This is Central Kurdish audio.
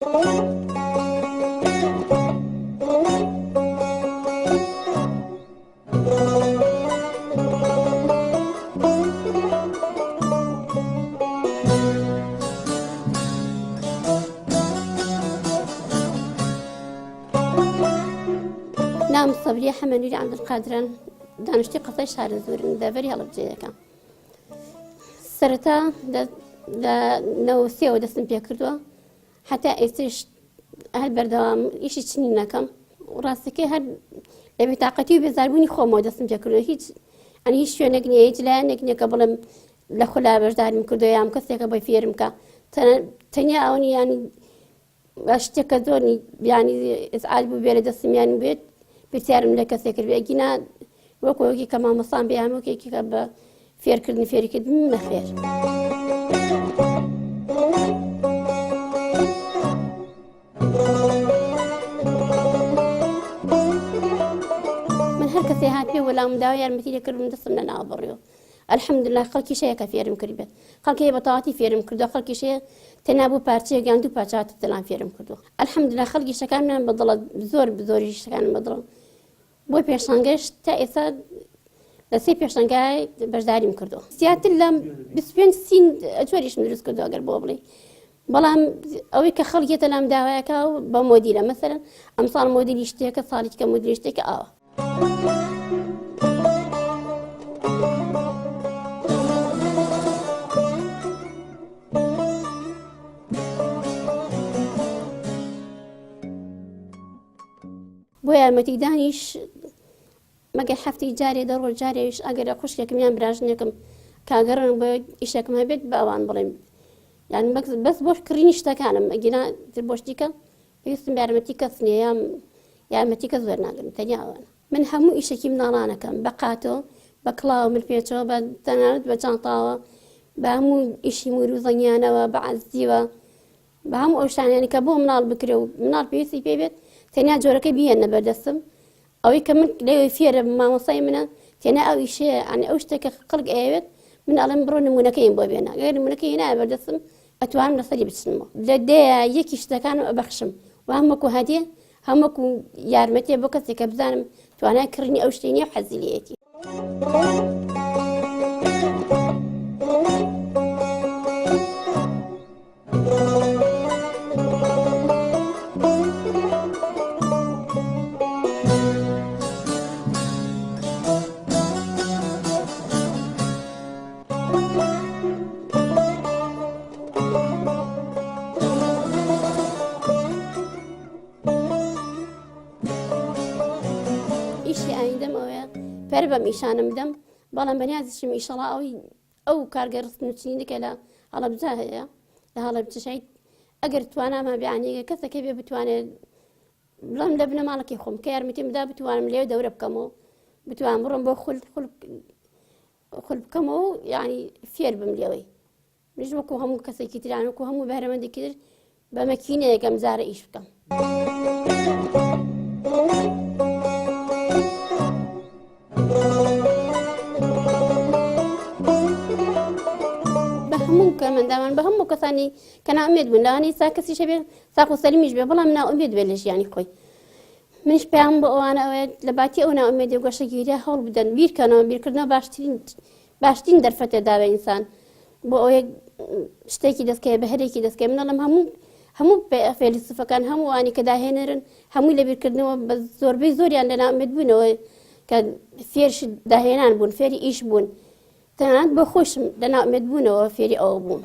نام صبري حمني عبد القادر دانشتي قصي شهر زورن دافري هلا بجيك سرتا دا نوسي ودسم بيكردوا حتى ايش هالبردوام ايش تشنينا كم وراسك هاد لبي طاقتي بزاربوني خوم ودسم بيكردوا هيج يعني هيش شو نقني هيج لا نقني قبل لخلا بجدار مكردوا يا مكسيك بيفيرم كا تنيا اوني يعني اشتكدوني يعني ازعاج ببير دسم يعني بيت بتسيرم لك سكر بيجينا وكوكي كمان مصام بيعمل وكي كب فير كردني فير كد ما خير من هالكسي هات بي ولا مداوي المثيل كرم دسمنا نعبريو الحمد لله خلقي شيء كفير مكربه خلقي بطاطي فير مكردو خلقي شيء تنابو بارتي جاندو بارتات تلان فير مكردو الحمد لله خلقي شكان من بدل بزور شكان بدل بۆ پێشانگەش تا ئێستا لە سێ پێشانگای بەشداریم کردو زیاتر لە 25 ئەجۆریشم دروست کردو ئەگەر بۆ بڵێ بەڵام ئەوەی کە خەڵکێتە لام داوایەکە بە مۆدیرە مەسەرەن ئەمساڵ مۆدیلی شتێکە ساڵێکە مۆدیلی شتێکە ئاوە بۆ یارمەتیدانیش مەگەر هەفتەی جارێ دەڕۆ جارێش ئەگەر خوشکێکم یان براژنێکم کاگەڕن بۆ ئیشێکم هەبێت بە ئەوان بڵێم یان بەس بۆ کڕینی شتەکانم ئەگینا تر بۆ شتیکە پێویستم یارمەتی کەس نییە یان یارمەتی کەس وەرناگرم تەنیا ئەوانە من هەموو ئیشێکی مناڵانەکەم بە قاتۆ بە کڵاو ملپێچەوە بە تەنانەت بە جانتاوە بە هەموو ئیشی مور و زەنگیانەوە بە عەزیوە بە هەموو ئەو شتانیانی کە بۆ مناڵ بکرێ و مناڵ پێویستی پێ بێت تەنیا جۆرەکەی بهێنە بەردەستم ئەوەی کە من لێوێ فێرە مامۆسای منە تێنە ئەو ئیشەیە ئەنی ئەو شتێکە خەڵک ئەیەوێت من ئەڵێم بڕۆ نمونەکەیم بۆ بێنە ئەگەر نمونەکەی هێنایە بەردەستم ئەتوانم لەسەری بچنمەوە لە دەیە یەکی شتەکانم ئەبەخشم و هەمووەکو هەدیە هەمووەکو یارمەتیە بۆ کەسێک کە بزانم توانای کڕینی ئەو شتەی نییە و حەزی لێیەتی ئیشی ئایندەم ئەوەیە پەر بەم ئیشانم بدەم بەڵام بەنیازشم ئیشەڵا ئەو کارگەڕستن و چنین دکە لە هەڵەبجە هەیە لە هەڵەبجەشەیت ئەگەر توانامە بیانیگە کەسەکە بێ بتوانێت بڵام لە بنەماڵەکەی خۆم کە یارمەتیم بدا بتوانم لێو دەورە بکەمەوە بتوانم بڕۆم بۆ خول بکەمەوە یعنی فێر بم لێوەی منیش وەکو هەموو کەسێکی تران وەکو هەموو بەهرەمەندێکی تر بە مەکینەیەکەم جارە ئیش بکەم هەموو کەمەنداوان بە هەموو کەسانی کە ناومێد بوون لەوانەیە سا کەسیشە بێ ساق و سەلیمیش بێ بەڵام ناومێد بێ لە ژیانی خۆی منیش پێیان بۆ ئەوانە ئەوێ لە باتی ئەو ناومێدی و گۆشەگیریە هەوڵ بدەن بیرکەنەوە بیرکردنەوە باشترین دەرفەتە داوە ئینسان بۆ ئەوەیە شتێکی دەستکەوێ بەهەرێکی دەستکەوێ منەڵێم هەموو فێلسوفەکان هەمووانی کە داهێنەرن هەمووی لە بیرکردنەوە بە زۆربەی زۆریان لە ناومێد بوونەوە کە فێرش داهێنان بوون فێری ئیش بوون تەنانەت بۆ خۆشم لە ناومێد بوونەوە فێری ئەوە بووم